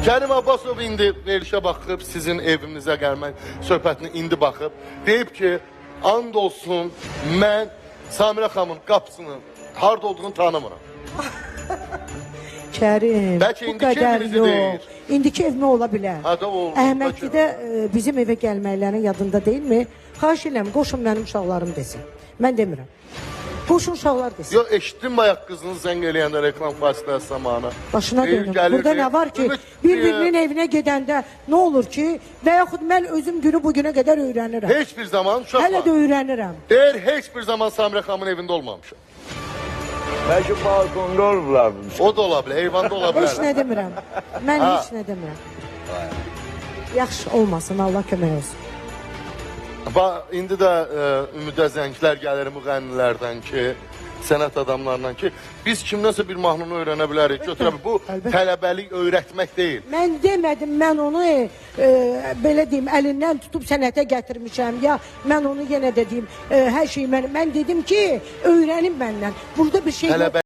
Kərim Abbasov indi verilişə baxıb, sizin evinizə gəlmək söhbətini indi baxıb. Deyib ki, and olsun, mən Samirə xanımın qapısının harada olduğunu tanımıram. Kərim, Bəlkə bu indiki qədər evinizi yox. deyir. İndiki evmi ola bilər. Ha, da oldu. Əhmədlidə bizim evə gəlməklərin yadında deyilmi? Xahiş edirəm, qoşun mənim uşaqlarım desin. Mən demirəm. Qoşun uşaqlar desin. Yo, eşitdim bayaq qızınız zəng eləyəndə reklam fasiləsi zamanı. Başına Deyir, dönüm. gəlir, Burada deyir, nə var ki, Ümid, bir-birinin evinə gedəndə nə olur ki, və yaxud mən özüm günü bugünə qədər öyrənirəm. Heç bir zaman uşaqlar. Hələ də öyrənirəm. Deyir, heç bir zaman Samirə xanımın evində olmamışam. Belki balkonda olurlar. O da ola bilər, eyvanda ola Heç bilər. nə demirəm. Mən heç nə demirəm. Yaxşı olmasın, Allah kömək olsun. İndi də ümidə zənglər gəlir müğənnilərdən ki, sənət adamlarından ki, biz kimdənsə bir mahnını öyrənə bilərik. Götürə bu əlbəttə. tələbəlik öyrətmək deyil. Mən demədim, mən onu belə deyim, əlindən tutub sənətə gətirmişəm ya mən onu yenə də deyim, hər şeyi mən dedim ki, öyrənin məndən. Burada bir şey yox.